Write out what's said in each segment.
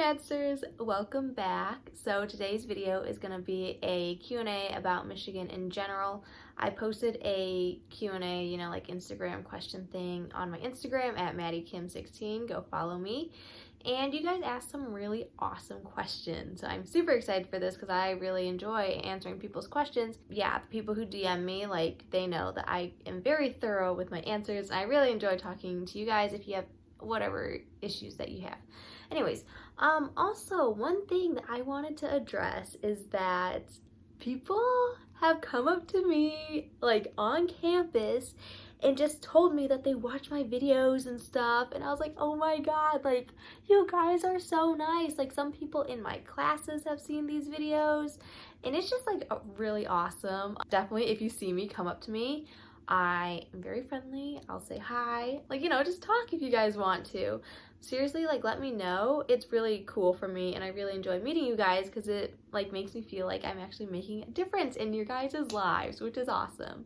Maddsters, welcome back. So today's video is going to be a Q&A about Michigan in general. I posted a Q&A, like Instagram question thing on my Instagram at MaddieKim16. Go follow me. And you guys asked some really awesome questions. So I'm super excited for this because I really enjoy answering people's questions. Yeah, the people who DM me, they know that I am very thorough with my answers. I really enjoy talking to you guys if you have whatever issues that you have. Anyways, also one thing that I wanted to address is that people have come up to me on campus and just told me that they watch my videos and stuff, and I was like, oh my god, you guys are so nice. Some people in my classes have seen these videos, and it's just really awesome. Definitely, if you see me, come up to me. I am very friendly. I'll say hi, just talk if you guys want to. Seriously, let me know. It's really cool for me, and I really enjoy meeting you guys because it makes me feel like I'm actually making a difference in your guys' lives, which is awesome.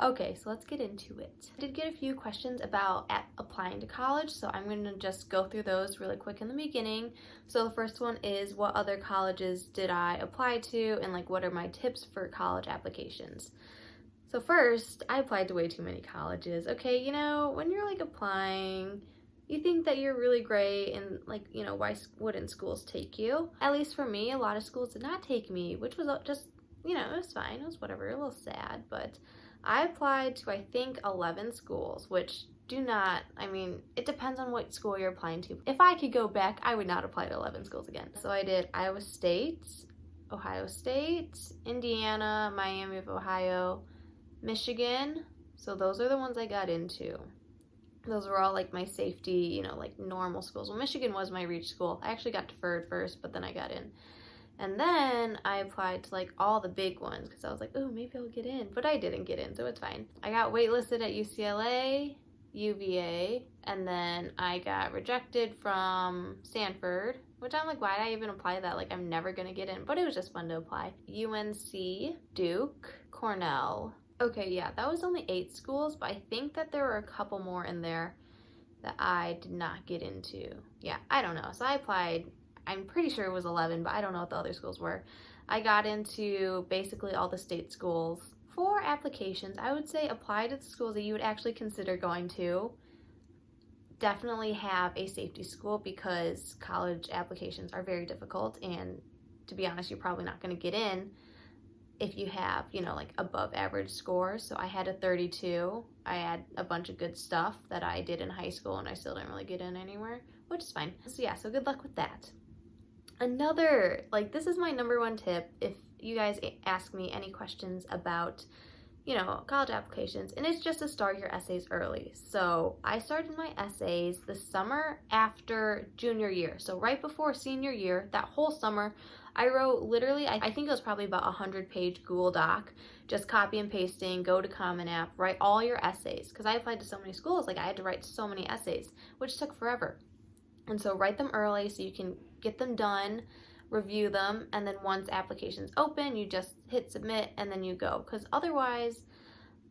Okay, so let's get into it. I did get a few questions about applying to college, so I'm going to just go through those really quick in the beginning. So the first one is, what other colleges did I apply to, and what are my tips for college applications? So first, I applied to way too many colleges. Okay, when you're applying, you think that you're really great and why wouldn't schools take you? At least for me, a lot of schools did not take me, which was just, it was fine. It was whatever, a little sad, but I applied to, I think, 11 schools, which it depends on what school you're applying to. If I could go back, I would not apply to 11 schools again. So I did Iowa State, Ohio State, Indiana, Miami of Ohio, Michigan. So those are the ones I got into. Those were all my safety, normal schools. Well, Michigan was my reach school. I actually got deferred first, but then I got in. And then I applied to all the big ones because I was oh, maybe I'll get in, but I didn't get in, so it's fine. I got waitlisted at UCLA, UVA, and then I got rejected from Stanford, which I'm why did I even apply to that? I'm never gonna get in, but it was just fun to apply. UNC, Duke, Cornell. Okay, yeah, that was only 8 schools, but I think that there were a couple more in there that I did not get into. Yeah, I don't know. So I applied, I'm pretty sure it was 11, but I don't know what the other schools were. I got into basically all the state schools. For applications, I would say apply to the schools that you would actually consider going to. Definitely have a safety school because college applications are very difficult, and to be honest, you're probably not going to get in if you have, above average scores. So I had a 32. I had a bunch of good stuff that I did in high school, and I still didn't really get in anywhere, which is fine. So yeah, so good luck with that. Another, this is my number one tip if you guys ask me any questions about, college applications, and it's just to start your essays early. So I started my essays the summer after junior year. So right before senior year, that whole summer, I wrote literally, I think it was probably about 100-page Google Doc, just copy and pasting, go to Common App, write all your essays. Because I applied to so many schools, I had to write so many essays, which took forever. And so write them early so you can get them done, review them, and then once applications open, you just hit submit and then you go. Because otherwise,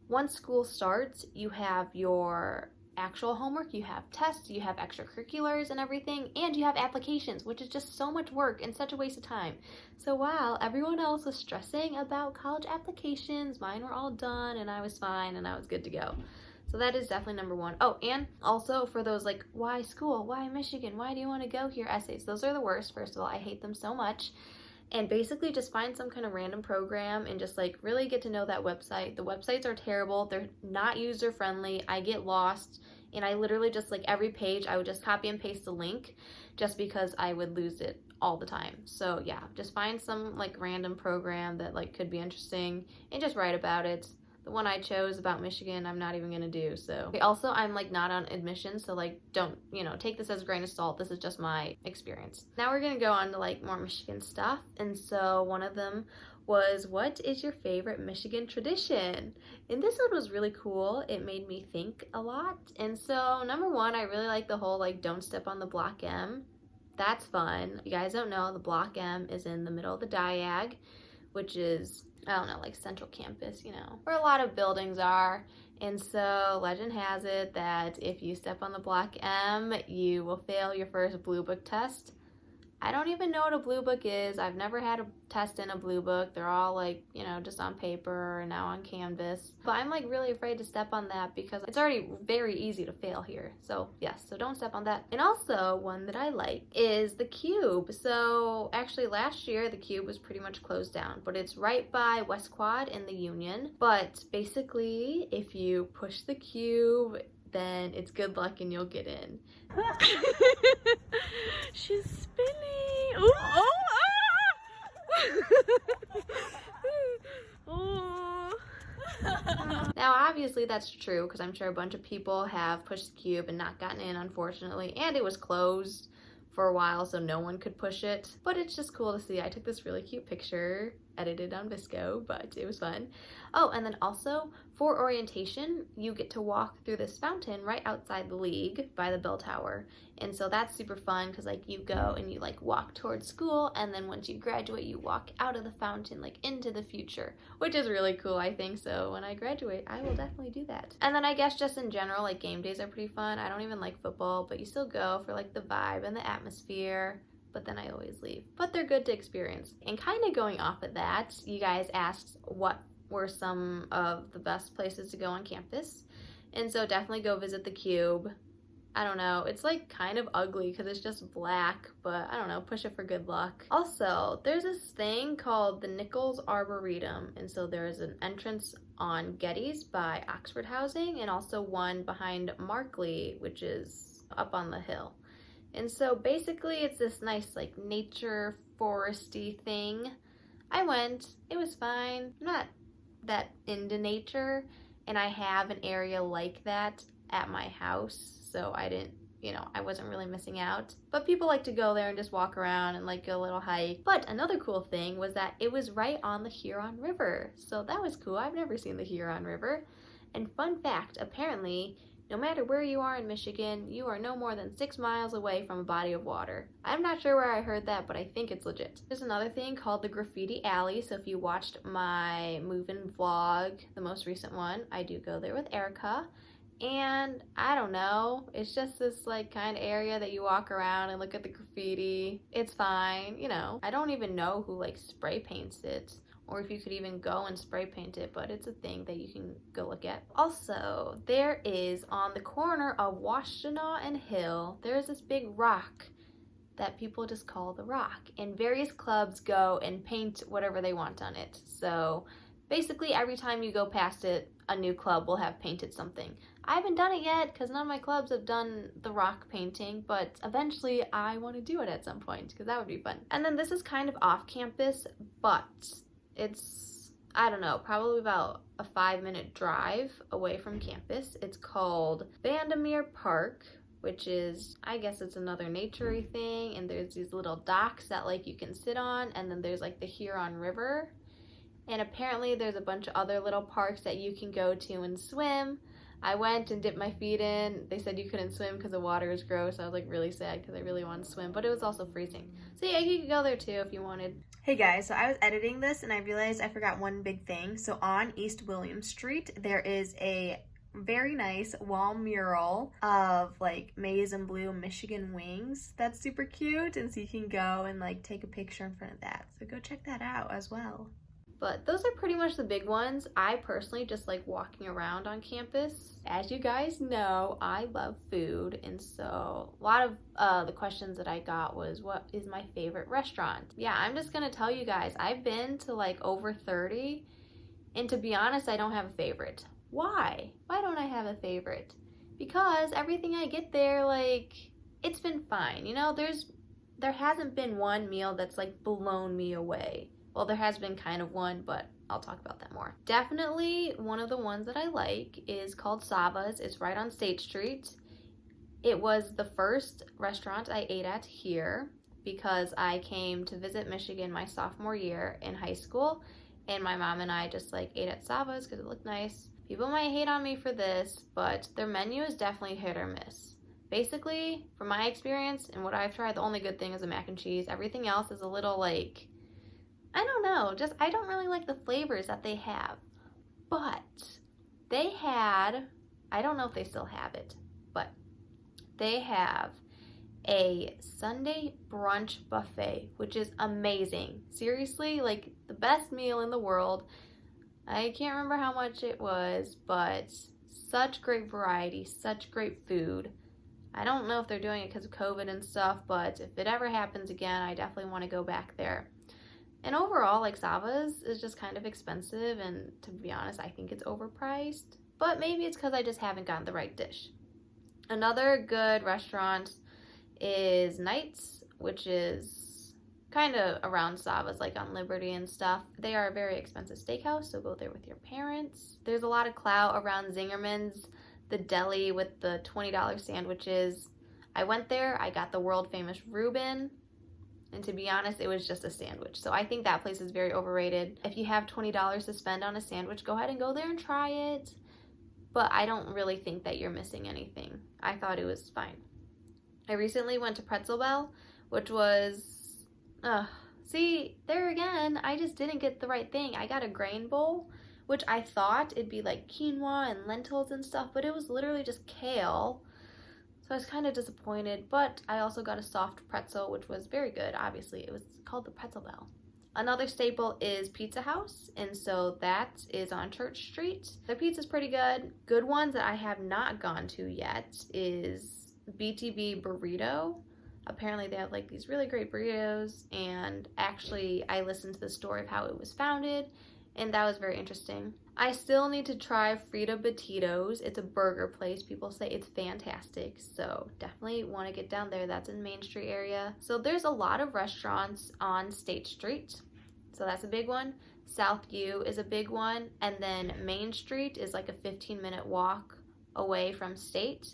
once school starts, you have your actual homework, you have tests, you have extracurriculars and everything, and you have applications, which is just so much work and such a waste of time. So while everyone else was stressing about college applications, mine were all done and I was fine and I was good to go. So that is definitely number one. Oh, and also for those why school, why Michigan, why do you want to go here essays? Those are the worst. First of all, I hate them so much. And basically just find some kind of random program and just really get to know that website. The websites are terrible. They're not user friendly. I get lost, and I literally just every page I would just copy and paste the link just because I would lose it all the time. So yeah, just find some random program that could be interesting and just write about it. The one I chose about Michigan, I'm not even gonna do. So also, I'm not on admission, so don't take this as a grain of salt. This is just my experience. Now we're gonna go on to more Michigan stuff, and so one of them was, what is your favorite Michigan tradition? And this one was really cool. It made me think a lot. And so number one, I really like the whole don't step on the Block M. That's fun. If you guys don't know, the Block M is in the middle of the diag, which is, I don't know, central campus, where a lot of buildings are. And so legend has it that if you step on the Block M, you will fail your first Blue Book test. I don't even know what a blue book is. I've never had a test in a blue book. They're all like, you know, just on paper or now on Canvas. But I'm like really afraid to step on that because it's already very easy to fail here. So yes, so don't step on that. And also one that I like is the Cube. So actually last year the Cube was pretty much closed down, but it's right by West Quad in the Union. But basically if you push the Cube, then it's good luck and you'll get in. She's spinning. Ooh, oh, ah! Oh. Now obviously that's true because I'm sure a bunch of people have pushed the Cube and not gotten in, unfortunately, and it was closed for a while so no one could push it, but it's just cool to see. I took this really cute picture edited on Visco, but it was fun. Oh, and then also for orientation you get to walk through this fountain right outside the league by the bell tower, and so that's super fun because like you go and you like walk towards school, and then once you graduate you walk out of the fountain like into the future, which is really cool, I think. So when I graduate I will definitely do that. And then I guess just in general, like game days are pretty fun. I don't even like football, but you still go for like the vibe and the atmosphere, but then I always leave. But they're good to experience. And kind of going off of that, you guys asked what were some of the best places to go on campus. And so definitely go visit the Cube. I don't know, it's like kind of ugly because it's just black, but I don't know, push it for good luck. Also, there's this thing called the Nichols Arboretum, and so there's an entrance on Getty's by Oxford Housing and also one behind Markley, which is up on the hill. And so basically it's this nice like nature foresty thing. I went, it was fine. I'm not that into nature, and I have an area like that at my house, so I didn't, you know, I wasn't really missing out. But people like to go there and just walk around and like go a little hike. But another cool thing was that it was right on the Huron River, so that was cool. I've never seen the Huron River. And fun fact, apparently no matter where you are in Michigan, you are no more than 6 miles away from a body of water. I'm not sure where I heard that, but I think it's legit. There's another thing called the Graffiti Alley, so if you watched my move-in vlog, the most recent one, I do go there with Erica. And I don't know, it's just this like kind of area that you walk around and look at the graffiti. It's fine, you know. I don't even know who like spray paints it, or if you could even go and spray paint it, but it's a thing that you can go look at. Also, there is on the corner of Washtenaw and Hill, there's this big rock that people just call the Rock, and various clubs go and paint whatever they want on it. So basically every time you go past it, a new club will have painted something. I haven't done it yet because none of my clubs have done the rock painting, but eventually I want to do it at some point because that would be fun. And then this is kind of off campus, but it's, I don't know, probably about a 5-minute drive away from campus. It's called Vandermeer Park, which is, I guess it's another nature-y thing, and there's these little docks that like you can sit on, and then there's like the Huron River, and apparently there's a bunch of other little parks that you can go to and swim. I went and dipped my feet in. They said you couldn't swim because the water is gross. I was like really sad because I really wanted to swim, but it was also freezing. So yeah, you could go there too if you wanted. Hey guys, so I was editing this and I realized I forgot one big thing. So on East William Street, there is a very nice wall mural of like maize and blue Michigan wings. That's super cute, and so you can go and like take a picture in front of that. So go check that out as well. But those are pretty much the big ones. I personally just like walking around on campus. As you guys know, I love food, and so a lot of the questions that I got was, what is my favorite restaurant? Yeah, I'm just gonna tell you guys, I've been to like over 30, and to be honest, I don't have a favorite. Why? Why don't I have a favorite? Because everything I get there, like, it's been fine. You know, there hasn't been one meal that's like blown me away. Well, there has been kind of one, but I'll talk about that more. Definitely one of the ones that I like is called Sava's. It's right on State Street. It was the first restaurant I ate at here because I came to visit Michigan my sophomore year in high school, and my mom and I just like ate at Sava's because it looked nice. People might hate on me for this, but their menu is definitely hit or miss. Basically, from my experience and what I've tried, the only good thing is the mac and cheese. Everything else is a little like, I don't know, just I don't really like the flavors that they have. But they had, I don't know if they still have it, but they have a Sunday brunch buffet, which is amazing. Seriously, like the best meal in the world. I can't remember how much it was, but such great variety, such great food. I don't know if they're doing it because of COVID and stuff, but if it ever happens again, I definitely want to go back there. And overall, like Sava's is just kind of expensive, and to be honest, I think it's overpriced. But maybe it's because I just haven't gotten the right dish. Another good restaurant is Knight's, which is kind of around Sava's, like on Liberty and stuff. They are a very expensive steakhouse, so go there with your parents. There's a lot of clout around Zingerman's, the deli with the $20 sandwiches. I went there, I got the world famous Reuben, and to be honest, it was just a sandwich. So I think that place is very overrated. If you have $20 to spend on a sandwich, go ahead and go there and try it. But I don't really think that you're missing anything. I thought it was fine. I recently went to Pretzel Bell, which was, see, there again, I just didn't get the right thing. I got a grain bowl, which I thought it'd be like quinoa and lentils and stuff, but it was literally just kale. So I was kind of disappointed, but I also got a soft pretzel, which was very good. Obviously, it was called the Pretzel Bell. Another staple is Pizza House, and so that is on Church Street. Their pizza's pretty good. Good ones that I have not gone to yet is BTB Burrito. Apparently they have like these really great burritos, and actually I listened to the story of how it was founded, and that was very interesting. I still need to try Frida Batidos. It's a burger place. People say it's fantastic, so definitely want to get down there. That's in Main Street area. So there's a lot of restaurants on State Street, so that's a big one. Southview is a big one, and then Main Street is like a 15-minute walk away from State,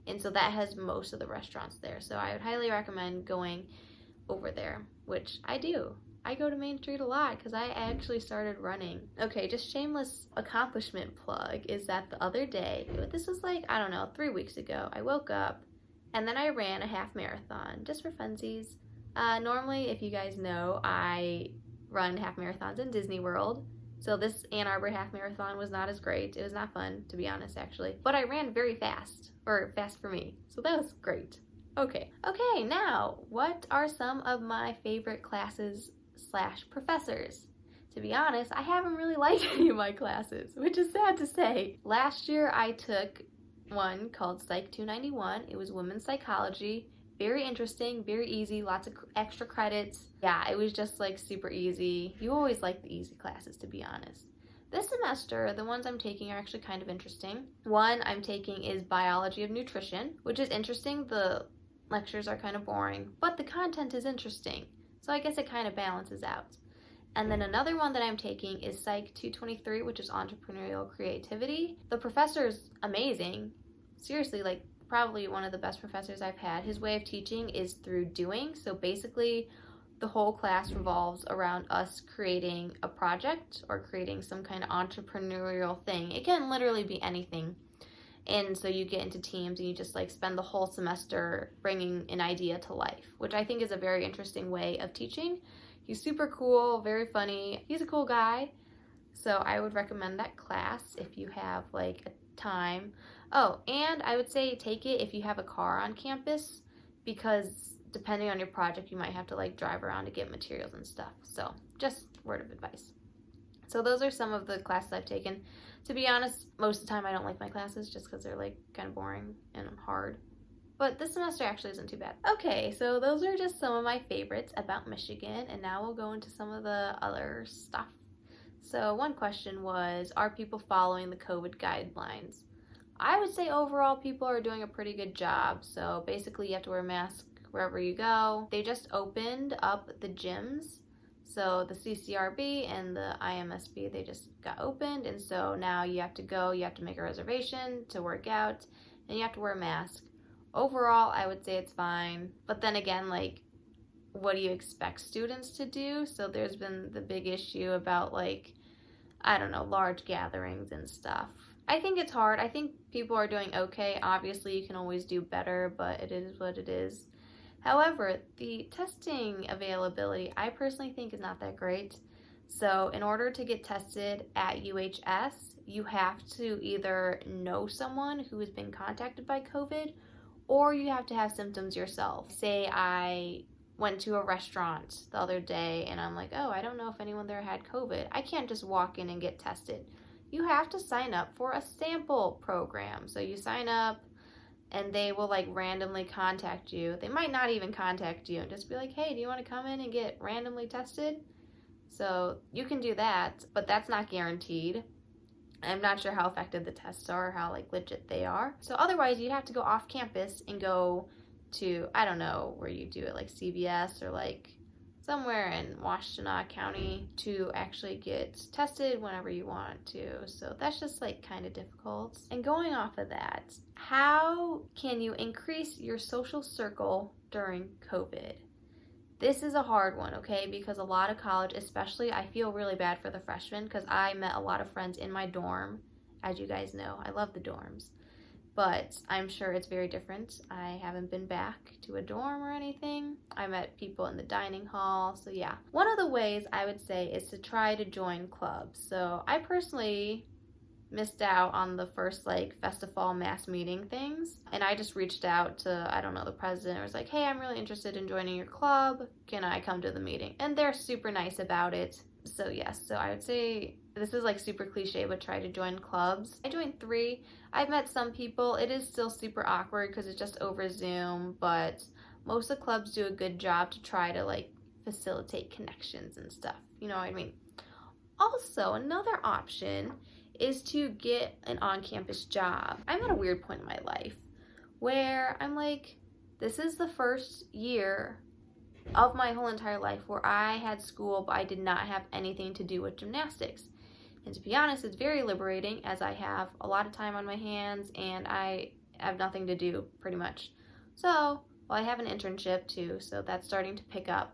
and so that has most of the restaurants there. So I would highly recommend going over there, which I do. I go to Main Street a lot because I actually started running. Okay, just shameless accomplishment plug is that the other day, this was like, I don't know, 3 weeks ago, I woke up and then I ran a half marathon just for funsies. Normally, if you guys know, I run half marathons in Disney World. So this Ann Arbor half marathon was not as great. It was not fun, to be honest, actually. But I ran very fast, or fast for me. So that was great. Okay, now, what are some of my favorite classes / professors? To be honest, I haven't really liked any of my classes, which is sad to say. Last year I took one called Psych 291. It was women's psychology. Very interesting, very easy, lots of extra credits. Yeah, it was just like super easy. You always like the easy classes, to be honest. This semester, the ones I'm taking are actually kind of interesting. One I'm taking is Biology of Nutrition, which is interesting. The lectures are kind of boring, but the content is interesting. So I guess it kind of balances out. And then another one that I'm taking is Psych 223, which is Entrepreneurial Creativity. The professor's amazing. Seriously, like probably one of the best professors I've had. His way of teaching is through doing. So basically, the whole class revolves around us creating a project or creating some kind of entrepreneurial thing. It can literally be anything. And so you get into teams and you just like spend the whole semester bringing an idea to life, which I think is a very interesting way of teaching. He's super cool, very funny. He's a cool guy. So I would recommend that class if you have like a time. Oh, and I would say take it if you have a car on campus, because depending on your project, you might have to like drive around to get materials and stuff. So just word of advice. So those are some of the classes I've taken. To be honest, most of the time I don't like my classes just because they're like kind of boring and hard. But this semester actually isn't too bad. Okay, so those are just some of my favorites about Michigan, and now we'll go into some of the other stuff. So one question was, are people following the COVID guidelines? I would say overall people are doing a pretty good job. So basically you have to wear a mask wherever you go. They just opened up the gyms. So the CCRB and the IMSB, they just got opened, and so now you have to go, you have to make a reservation to work out, and you have to wear a mask. Overall, I would say it's fine, but then again, like, what do you expect students to do? So there's been the big issue about, like, I don't know, large gatherings and stuff. I think it's hard. I think people are doing okay. Obviously, you can always do better, but it is what it is. However, the testing availability, I personally think is not that great. So in order to get tested at UHS, you have to either know someone who has been contacted by COVID, or you have to have symptoms yourself. Say I went to a restaurant the other day and I'm like, oh, I don't know if anyone there had COVID. I can't just walk in and get tested. You have to sign up for a sample program. So you sign up and they will like randomly contact you. They might not even contact you and just be like, hey, do you want to come in and get randomly tested? So you can do that, but that's not guaranteed. I'm not sure how effective the tests are or how like legit they are. So otherwise you'd have to go off campus and go to, I don't know where you do it, like CVS or like somewhere in Washtenaw County to actually get tested whenever you want to. So that's just like kind of difficult. And going off of that, how can you increase your social circle during COVID? This is a hard one, okay, because a lot of college, especially, I feel really bad for the freshmen because I met a lot of friends in my dorm. As you guys know, I love the dorms, but I'm sure it's very different. I haven't been back to a dorm or anything. I met people in the dining hall, so yeah. One of the ways I would say is to try to join clubs. So I personally missed out on the first like Festival mass meeting things, and I just reached out to, I don't know, the president. I was like, hey, I'm really interested in joining your club. Can I come to the meeting? And they're super nice about it. So yes, so I would say this is like super cliche, but try to join clubs. I joined 3. I've met some people. It is still super awkward because it's just over Zoom, but most of the clubs do a good job to try to like facilitate connections and stuff. You know what I mean? Also, another option is to get an on-campus job. I'm at a weird point in my life where I'm like, this is the first year of my whole entire life where I had school, but I did not have anything to do with gymnastics. And to be honest, it's very liberating as I have a lot of time on my hands and I have nothing to do pretty much. So, well, I have an internship too, so that's starting to pick up.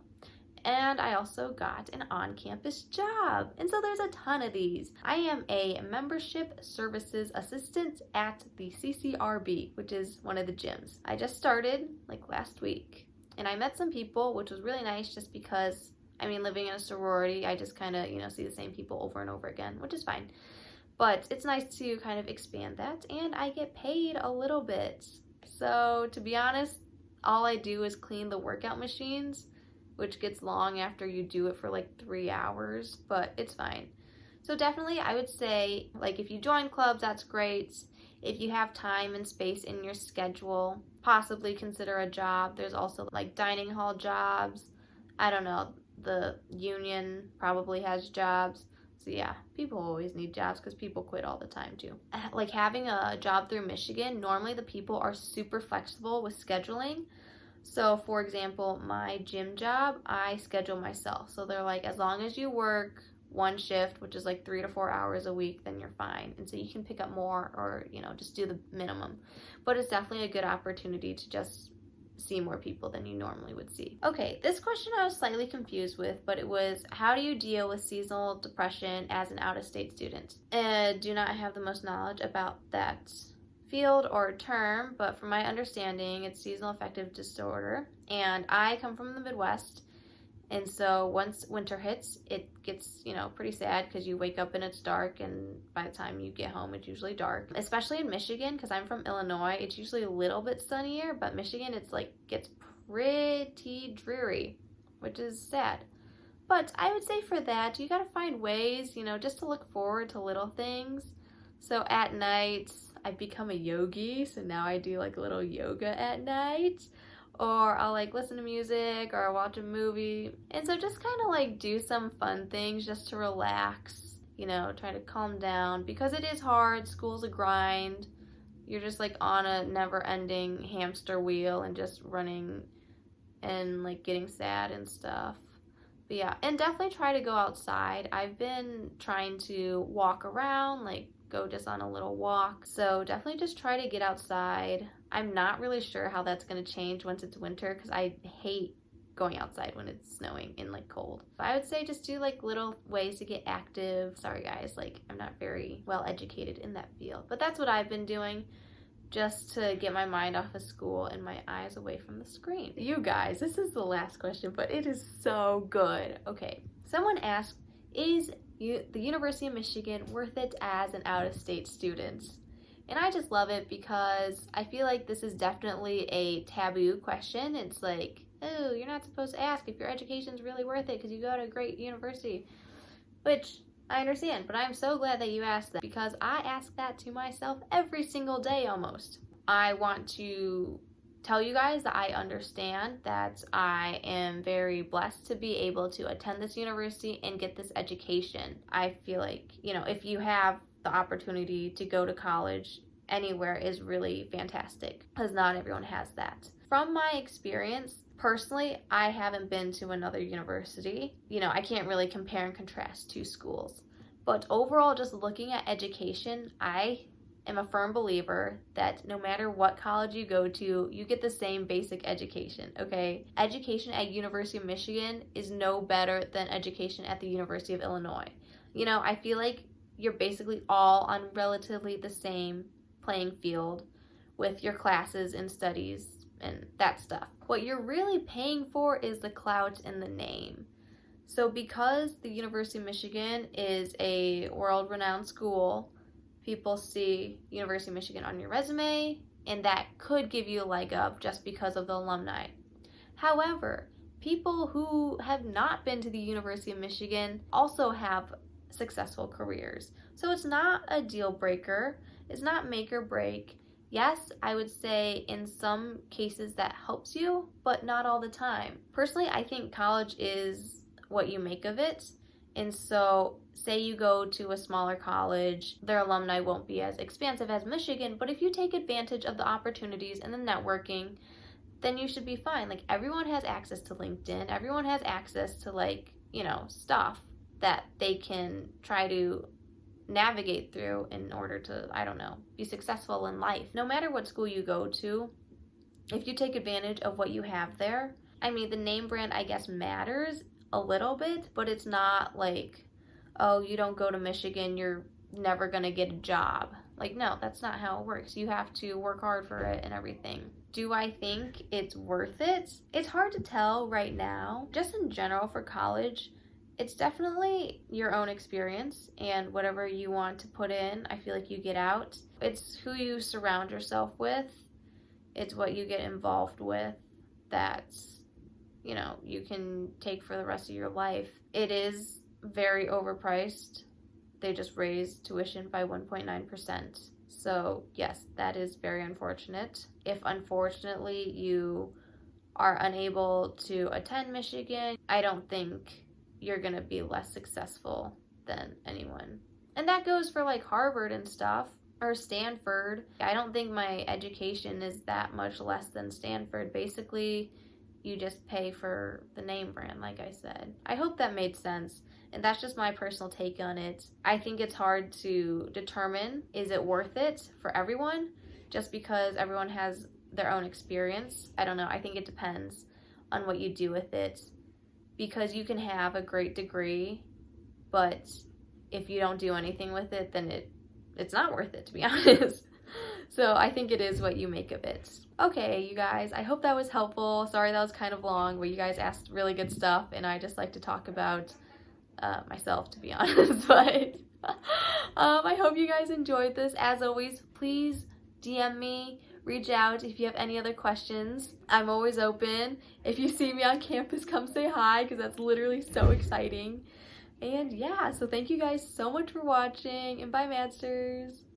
And I also got an on-campus job. And so there's a ton of these. I am a membership services assistant at the CCRB, which is one of the gyms. I just started like last week. And I met some people, which was really nice just because, I mean, living in a sorority, I just kind of, see the same people over and over again, which is fine. But it's nice to kind of expand that. And I get paid a little bit. So to be honest, all I do is clean the workout machines, which gets long after you do it for like 3 hours, but it's fine. So definitely I would say, like, if you join clubs, that's great. If you have time and space in your schedule, possibly consider a job. There's also like dining hall jobs. I don't know, the union probably has jobs. So yeah, people always need jobs because people quit all the time too. Like having a job through Michigan, normally the people are super flexible with scheduling. So for example, my gym job, I schedule myself. So they're like, as long as you work one shift, which is like 3 to 4 hours a week, then you're fine. And so you can pick up more or, just do the minimum. But it's definitely a good opportunity to just see more people than you normally would see. Okay, this question I was slightly confused with, but it was, how do you deal with seasonal depression as an out-of-state student? I do not have the most knowledge about that field or term, but from my understanding, it's seasonal affective disorder. And I come from the Midwest, and so once winter hits, it gets, pretty sad because you wake up and it's dark, and by the time you get home, it's usually dark. Especially in Michigan, because I'm from Illinois, it's usually a little bit sunnier, but Michigan, it's like gets pretty dreary, which is sad. But I would say for that, you gotta find ways, just to look forward to little things. So at night, I've become a yogi, so now I do like a little yoga at night, or I'll like listen to music or watch a movie. And so just kind of like do some fun things just to relax, try to calm down, because it is hard. School's a grind. You're just like on a never-ending hamster wheel and just running and like getting sad and stuff. But yeah, and definitely try to go outside. I've been trying to walk around, like go just on a little walk. So definitely just try to get outside. I'm not really sure how that's going to change once it's winter because I hate going outside when it's snowing and like cold. But I would say just do like little ways to get active. Sorry guys, like I'm not very well educated in that field, but that's what I've been doing just to get my mind off of school and my eyes away from the screen. You guys, this is the last question, but it is so good. Okay, someone asked, is the University of Michigan worth it as an out-of-state student? And I just love it because I feel like this is definitely a taboo question. It's like, oh, you're not supposed to ask if your education's really worth it because you go to a great university. Which I understand, but I'm so glad that you asked that because I ask that to myself every single day almost. I want to tell you guys that I understand that I am very blessed to be able to attend this university and get this education. I feel like, if you have the opportunity to go to college anywhere is really fantastic because not everyone has that. From my experience, personally, I haven't been to another university. I can't really compare and contrast two schools. But overall, just looking at education, I am a firm believer that no matter what college you go to, you get the same basic education, okay? Education at University of Michigan is no better than education at the University of Illinois. I feel like you're basically all on relatively the same playing field with your classes and studies and that stuff. What you're really paying for is the clout and the name. So because the University of Michigan is a world-renowned school, people see University of Michigan on your resume, and that could give you a leg up just because of the alumni. However, people who have not been to the University of Michigan also have successful careers. So it's not a deal breaker. It's not make or break. Yes, I would say in some cases that helps you, but not all the time. Personally, I think college is what you make of it. And so say you go to a smaller college, their alumni won't be as expansive as Michigan, but if you take advantage of the opportunities and the networking, then you should be fine. Like, everyone has access to LinkedIn. Everyone has access to stuff that they can try to navigate through in order to, be successful in life. No matter what school you go to, if you take advantage of what you have there, the name brand, I guess, matters a little bit, but it's not like, oh, you don't go to Michigan, you're never gonna get a job. No, that's not how it works. You have to work hard for it and everything. Do I think it's worth it? It's hard to tell right now. Just in general for college, it's definitely your own experience, and whatever you want to put in, I feel like you get out. It's who you surround yourself with. It's what you get involved with that's, you can take for the rest of your life. It is very overpriced. They just raised tuition by 1.9%. So yes, that is very unfortunate. If unfortunately you are unable to attend Michigan, I don't think you're gonna be less successful than anyone. And that goes for Harvard and stuff, or Stanford. I don't think my education is that much less than Stanford. Basically, you just pay for the name brand, like I said. I hope that made sense, and that's just my personal take on it. I think it's hard to determine, is it worth it for everyone, just because everyone has their own experience. I don't know, I think it depends on what you do with it, because you can have a great degree, but if you don't do anything with it, then it's not worth it, to be honest. So I think it is what you make of it. Okay, you guys, I hope that was helpful. Sorry that was kind of long, but you guys asked really good stuff, and I just like to talk about myself, to be honest. But I hope you guys enjoyed this. As always, please DM me, reach out if you have any other questions. I'm always open. If you see me on campus, come say hi, because that's literally so exciting. And yeah, so thank you guys so much for watching, and bye, Maddsters.